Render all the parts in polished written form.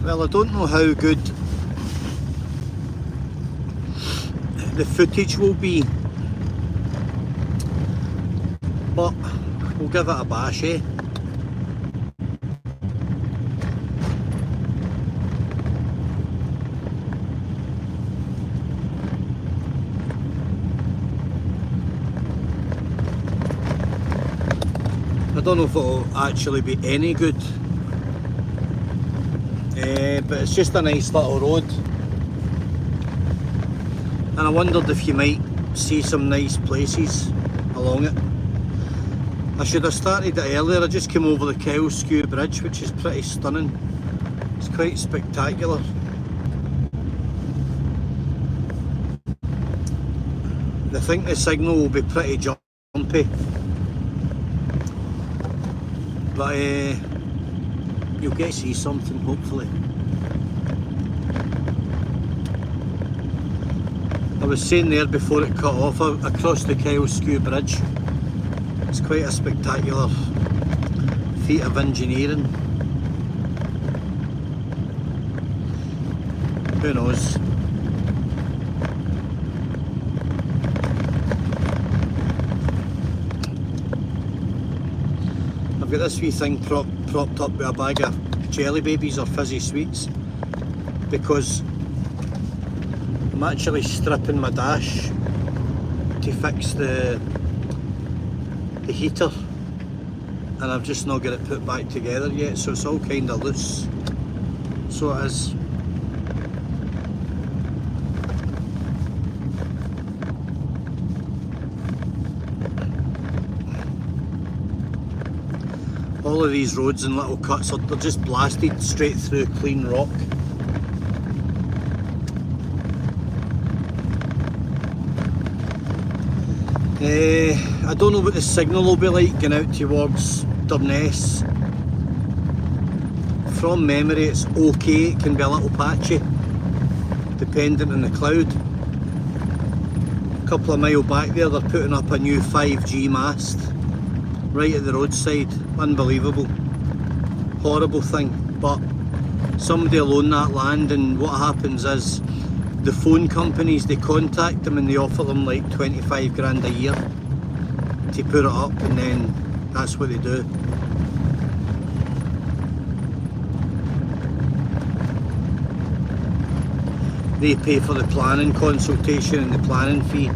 Well, I don't know how good the footage will be, but we'll give it a bash, eh? I don't know if it'll actually be any good, but it's just a nice little road, and I wondered if you might see some nice places along it. I should have started it earlier. I just came over the Kyle Bridge, which is pretty stunning. It's quite spectacular. I think the signal will be pretty jumpy, but you'll get to see something hopefully. I was saying there before it cut off, across the Kyle Bridge. It's quite a spectacular feat of engineering. Who knows? I've got this wee thing propped up with a bag of jelly babies or fizzy sweets because I'm actually stripping my dash to fix the heater, and I've just not got it put back together yet, so it's all kind of loose. So it is. All of these roads and little cuts they're just blasted straight through clean rock. I don't know what the signal will be like going out towards Durness. From memory it's okay, it can be a little patchy dependent on the cloud. A couple of mile back there they're putting up a new 5G mast right at the roadside. Unbelievable. Horrible thing, but somebody will own that land, and what happens is the phone companies, they contact them and they offer them like 25 grand a year to put it up, and then that's what they do. They pay for the planning consultation and the planning fee.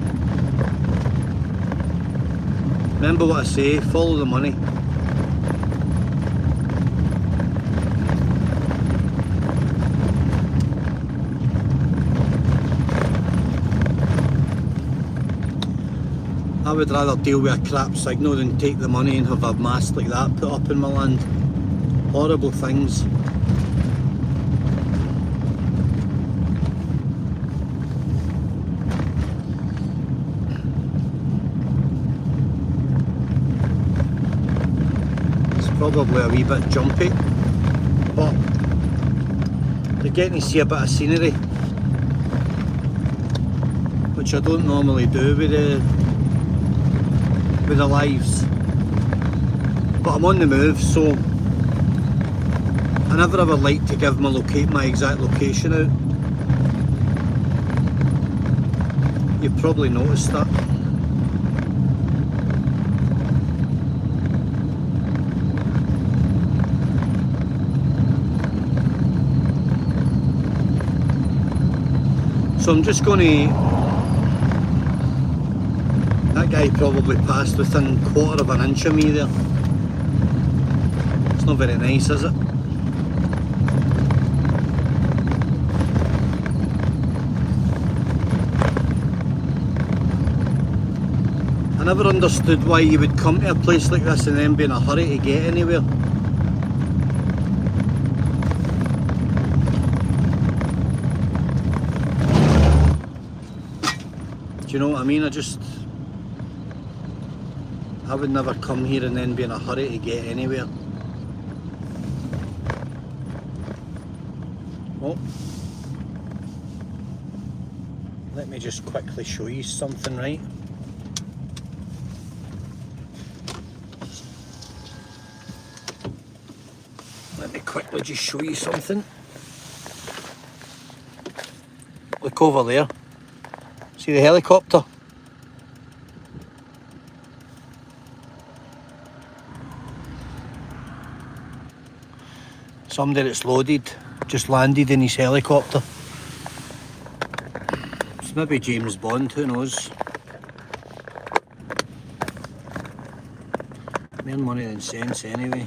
Remember what I say, follow the money. I would rather deal with a crap signal than take the money and have a mast like that put up in my land. Horrible things. It's probably a wee bit jumpy, but you're getting to see a bit of scenery, which I don't normally do with the lives, but I'm on the move, so I never ever like to give my exact location out. You've probably noticed that. So I'm just going to. That guy probably passed within 1/4 of an inch of me there. It's not very nice, is it? I never understood why you would come to a place like this and then be in a hurry to get anywhere. Do you know what I mean? I would never come here and then be in a hurry to get anywhere. Oh, let me just quickly show you something, right? Let me quickly just show you something. Look over there. See the helicopter? Somebody that's loaded just landed in his helicopter. It's maybe James Bond, who knows? More money than sense anyway.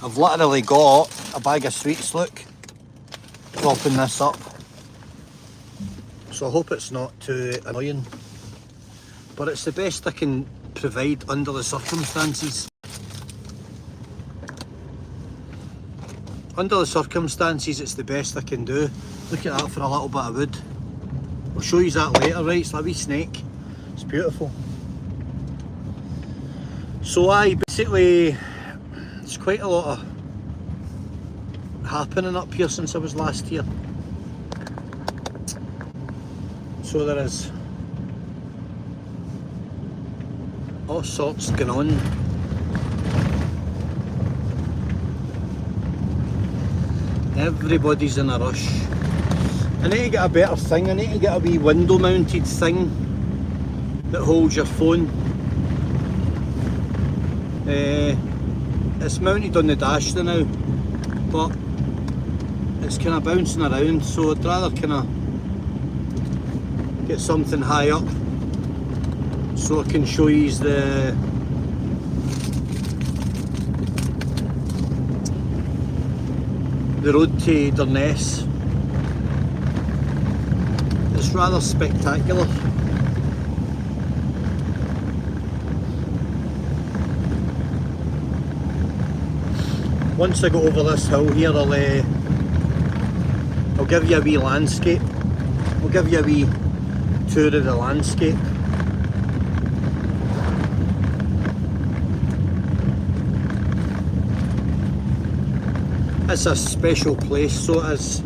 I've literally got a bag of sweets, look, propping this up. So I hope it's not too annoying. But it's the best I can provide under the circumstances. Under the circumstances, it's the best I can do. Look at that for a little bit of wood. I'll show you that later, right? It's like a wee snake. It's beautiful. So basically, it's quite a lot of happening up here since I was last here. So there is all sorts going on. Everybody's in a rush. I need to get a better thing. I need to get a wee window mounted thing that holds your phone. It's mounted on the dash now, but it's kind of bouncing around, so I'd rather kind of get something high up so I can show you the road to Durness. It's rather spectacular. Once I go over this hill here, I'll give you a wee landscape. I'll give you a wee tour of the landscape. It's a special place, so it is.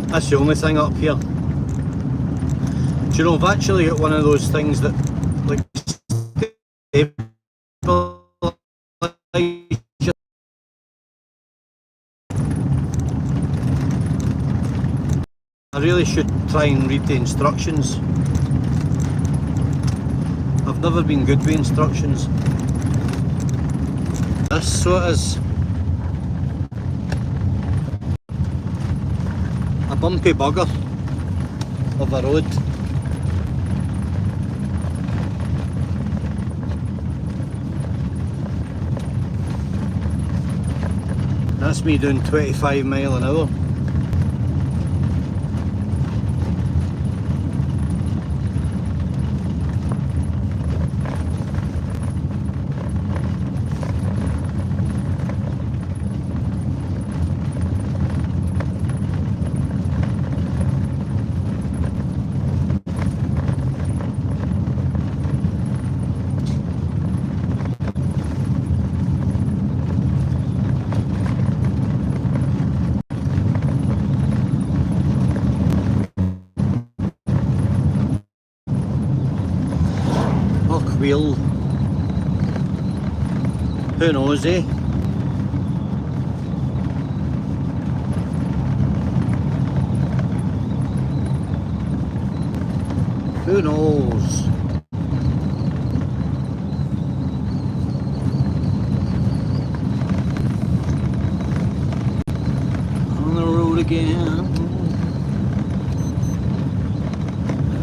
That's the only thing up here. Do you know, I've actually got one of those things that, like, I really should try and read the instructions. I've never been good with instructions. This, so it is. A bumpy bugger of a road. That's me doing 25 mile an hour. Wheel. Who knows, eh? Who knows? On the road again.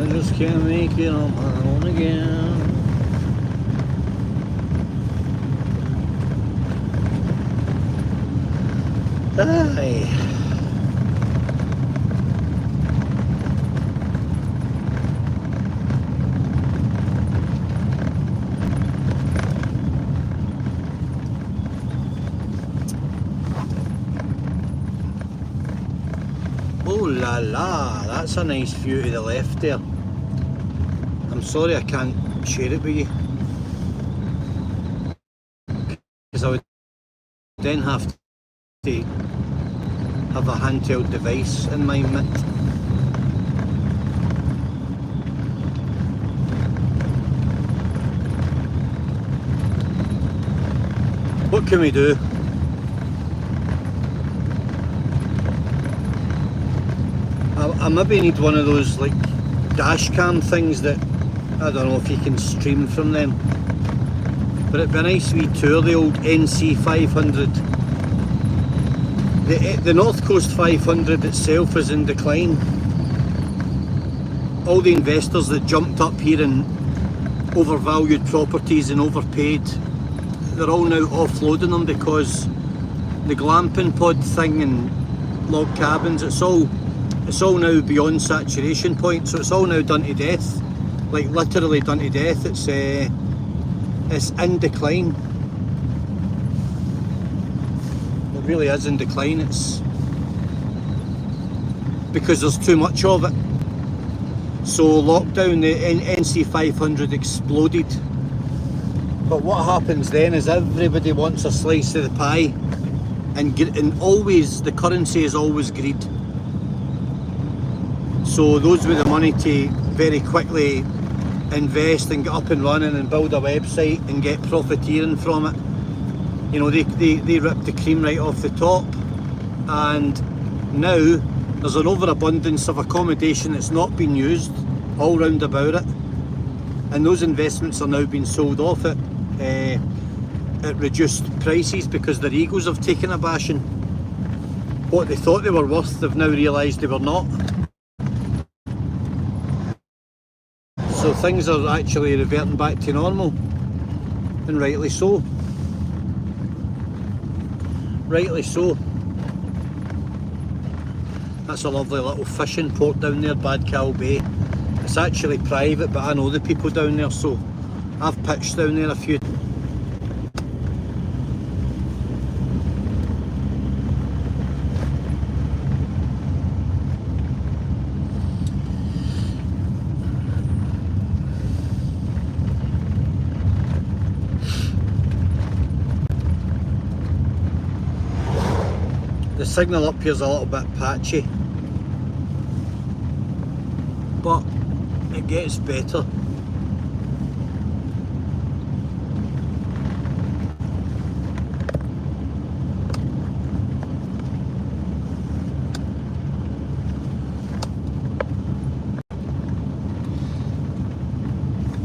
I just can't make it on my own again. Aye. la la, that's a nice view to the left there. I'm sorry I can't share it with you, because I would then have to have a handheld device in my mitt. What can we do? I maybe need one of those like dash cam things that, I don't know if you can stream from them, but it'd be a nice wee tour, the old NC 500. The North Coast 500 itself is in decline. All the investors that jumped up here in overvalued properties and overpaid, they're all now offloading them, because the glamping pod thing and log cabins, it's all now beyond saturation point, so it's all now done to death, like literally done to death. It's in decline. It really is in decline. It's because there's too much of it. So lockdown, the NC 500 exploded. But what happens then is everybody wants a slice of the pie, and always the currency is always greed. So those with the money to very quickly invest and get up and running and build a website and get profiteering from it, you know, they rip the cream right off the top. And now there's an overabundance of accommodation that's not been used all round about it, and those investments are now being sold off at reduced prices because their egos have taken a bashing. What they thought they were worth, they've now realised they were not. So things are actually reverting back to normal, and rightly so. Rightly so. That's a lovely little fishing port down there, Badcal Bay. It's actually private, but I know the people down there, so I've pitched down there a few. The signal up here is a little bit patchy, but it gets better.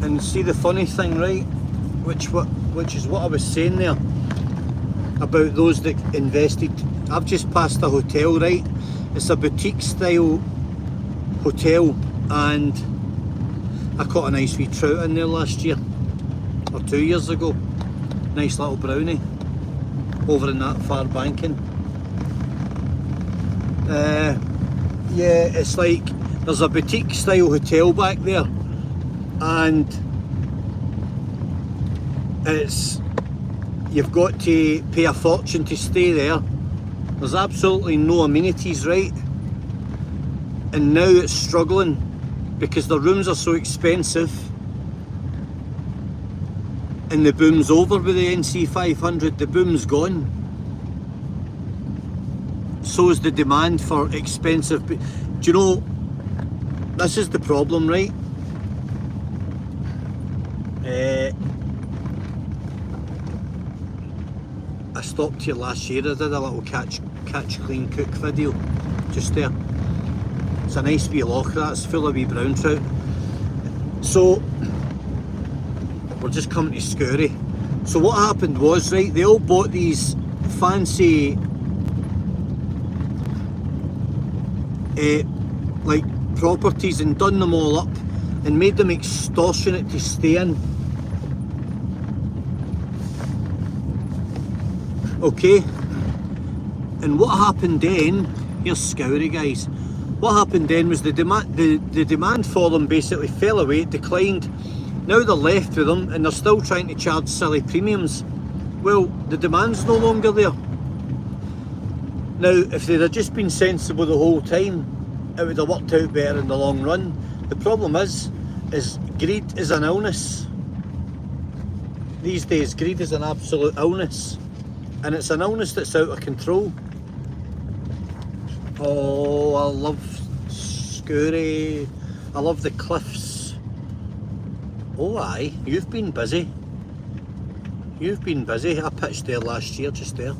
And see the funny thing, right, which is what I was saying there about those that invested. I've just passed a hotel, right? It's a boutique style hotel, and I caught a nice wee trout in there last year or 2 years ago. Nice little brownie over in that far banking. Yeah, it's like there's a boutique style hotel back there, and you've got to pay a fortune to stay there. There's absolutely no amenities, right? And now it's struggling because the rooms are so expensive, and the boom's over with the NC 500. The boom's gone. So is the demand for expensive. Do you know, this is the problem, right? I stopped here last year. I did a little catch, clean, cook video just there. It's a nice wee loch, that's full of wee brown trout. So we're just coming to Scourie. So what happened was, right, they all bought these fancy like properties and done them all up and made them extortionate to stay in. Okay, and what happened then, here's Scourie, guys. What happened then was the demand for them basically fell away, it declined. Now they're left with them and they're still trying to charge silly premiums. Well, the demand's no longer there. Now, if they'd have just been sensible the whole time it would have worked out better in the long run. The problem is greed is an illness. These days, greed is an absolute illness, and it's an illness that's out of control. Oh, I love Scourie. I love the cliffs. Oh aye, you've been busy. You've been busy. I pitched there last year, just there.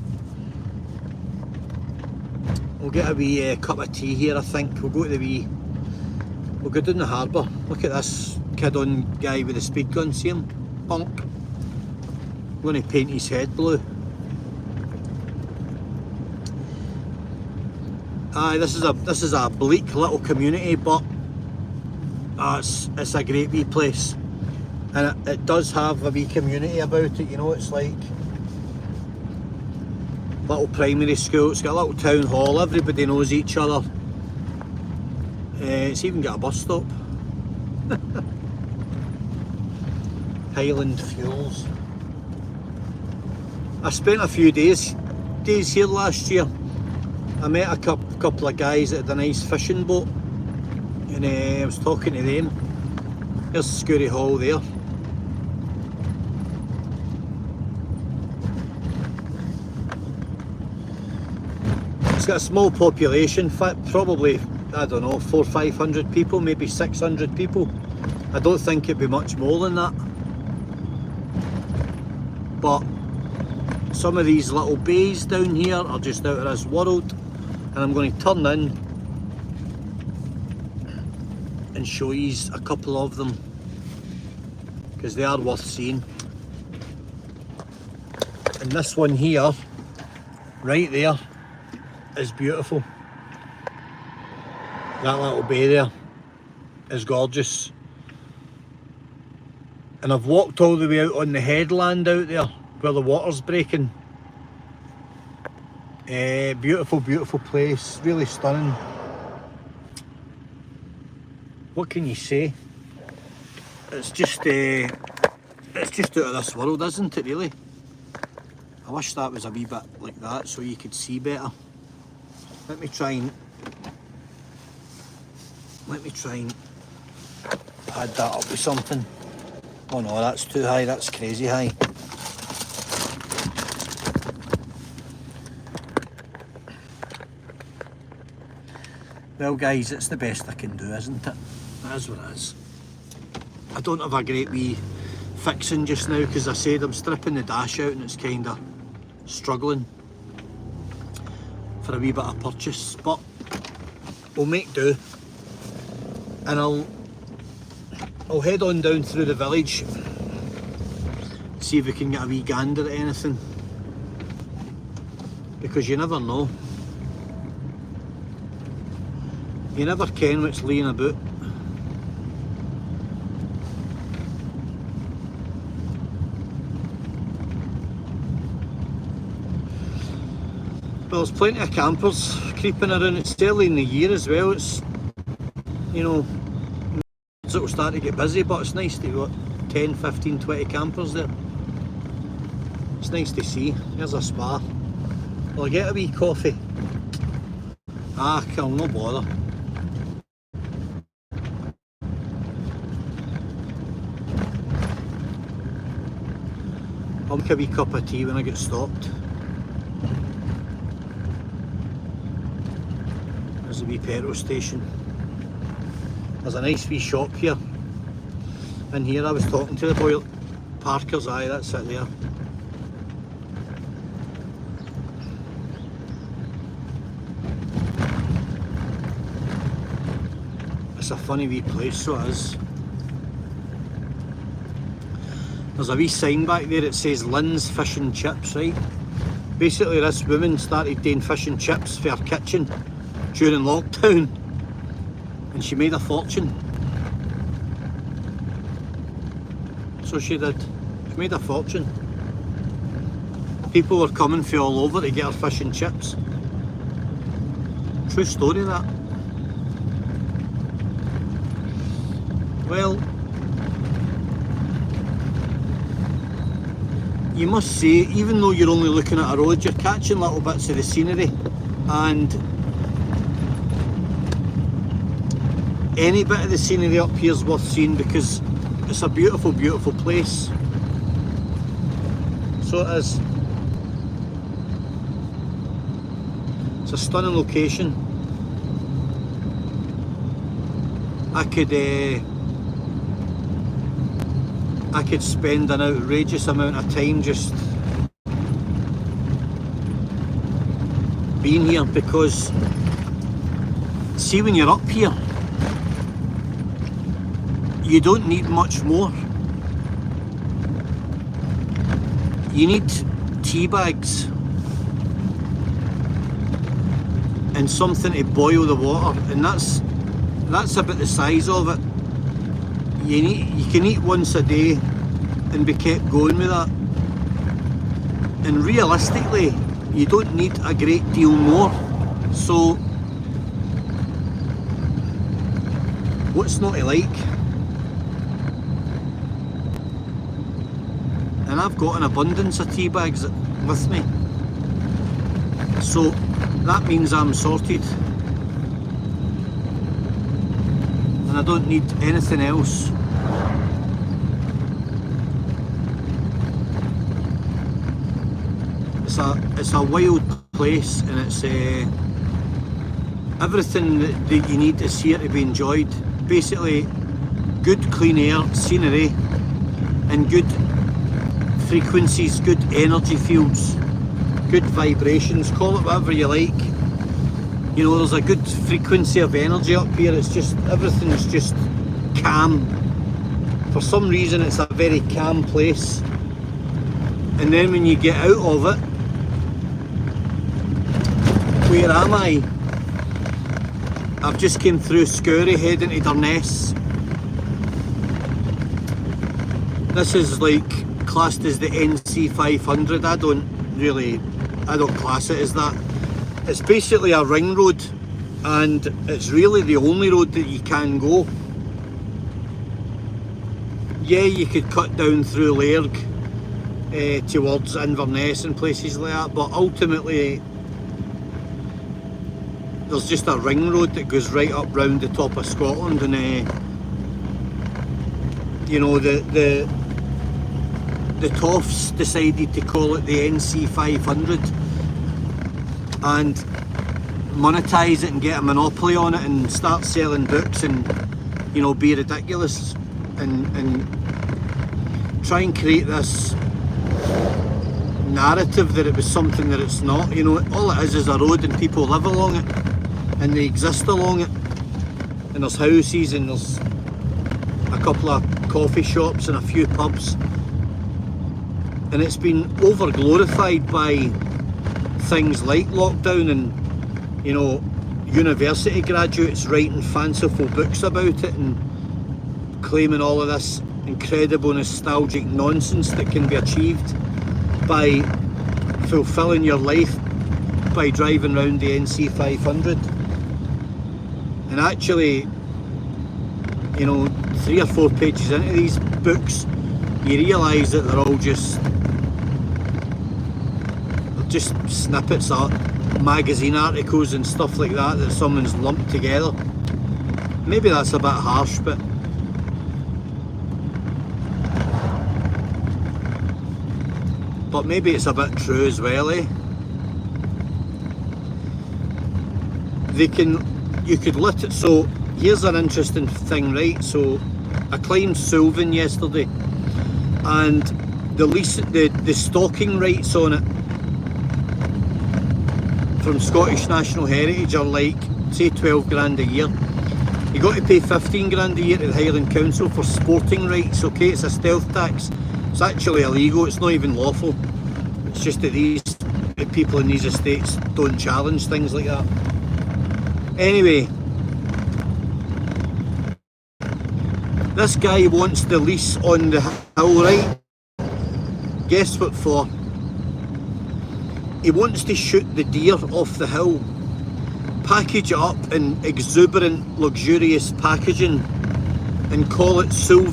We'll get a wee cup of tea here, I think. We'll go to we'll go down the harbour. Look at this kid on guy with the speed gun, see him? Bonk. I'm going to paint his head blue. Aye, this is a bleak little community, but it's a great wee place, and it does have a wee community about it. You know, it's like little primary school. It's got a little town hall. Everybody knows each other. It's even got a bus stop. Highland Fuels. I spent a few days here last year. I met a couple of guys that had a nice fishing boat, and I was talking to them. There's Scourie Hall there. It's got a small population, probably, I don't know, 400 or 500 people, maybe 600 people. I don't think it'd be much more than that. But some of these little bays down here are just out of this world, and I'm going to turn in and show you a couple of them because they are worth seeing. And this one here, right there, is beautiful. That little bay there is gorgeous. And I've walked all the way out on the headland out there where the water's breaking. Beautiful, beautiful place, really stunning. What can you say? It's just out of this world, isn't it, really? I wish that was a wee bit like that so you could see better. Let me try and add that up with something. Oh no, that's too high, that's crazy high. Well guys, it's the best I can do, isn't it? That is what it is. I don't have a great wee fixing just now because I said I'm stripping the dash out and it's kind of struggling for a wee bit of purchase, but we'll make do. And I'll head on down through the village, see if we can get a wee gander at anything, because you never know. You never ken what's laying about. Well, there's plenty of campers creeping around. It's early in the year as well. It's, you know, it'll start to get busy, but it's nice to got 10, 15, 20 campers there. It's nice to see. There's a spa. Will I get a wee coffee? Ah, I'll no bother. I'll make a wee cup of tea when I get stopped. There's a wee petrol station. There's a nice wee shop here. In here I was talking to the boy. Parker's, aye, that's it there. It's a funny wee place, so it is. There's a wee sign back there that says Lynn's Fish and Chips, right? Basically this woman started doing fish and chips for her kitchen during lockdown, and she made a fortune. So she did. She made a fortune. People were coming from all over to get her fish and chips. True story, that. Well, you must say, even though you're only looking at a road, you're catching little bits of the scenery, and any bit of the scenery up here is worth seeing because it's a beautiful, beautiful place. So it is. It's a stunning location. I could spend an outrageous amount of time just being here, because see, when you're up here you don't need much more. You need tea bags and something to boil the water, and that's about the size of it. You can eat once a day and be kept going with that, and realistically you don't need a great deal more. So what's not to like? And I've got an abundance of tea bags with me, so that means I'm sorted and I don't need anything else. It's a wild place, and it's everything that you need is here to be enjoyed. Basically, good clean air, scenery, and good frequencies, good energy fields, good vibrations, call it whatever you like. You know, there's a good frequency of energy up here. It's just, everything's just calm. For some reason it's a very calm place. And then when you get out of it, where am I? I've just came through Scourie heading to Durness. This is like classed as the NC 500. I don't class it as that. It's basically a ring road, and it's really the only road that you can go. Yeah, you could cut down through Lairg towards Inverness and places like that, but ultimately there's just a ring road that goes right up round the top of Scotland, and you know, the Toffs decided to call it the NC 500 and monetize it and get a monopoly on it and start selling books and, you know, be ridiculous and try and create this narrative that it was something that it's not. You know, all it is a road and people live along it and they exist along it, and there's houses and there's a couple of coffee shops and a few pubs, and it's been over glorified by things like lockdown and, you know, university graduates writing fanciful books about it and claiming all of this incredible nostalgic nonsense that can be achieved by fulfilling your life by driving around the NC 500. And actually, you know, 3 or 4 pages into these books, you realise that they're all just snippets of magazine articles and stuff like that someone's lumped together. Maybe that's a bit harsh, but maybe it's a bit true as well, eh? You could lit it. So here's an interesting thing, right? So I climbed Sylvan yesterday, and the stalking rights on it from Scottish National Heritage are like, say, 12 grand a year. You got to pay 15 grand a year to the Highland Council for sporting rights. Okay, it's a stealth tax. It's actually illegal. It's not even lawful. It's just that the people in these estates don't challenge things like that. Anyway, this guy wants the lease on the hill, right? Guess what for? He wants to shoot the deer off the hill, package it up in exuberant, luxurious packaging, and call it Sylvan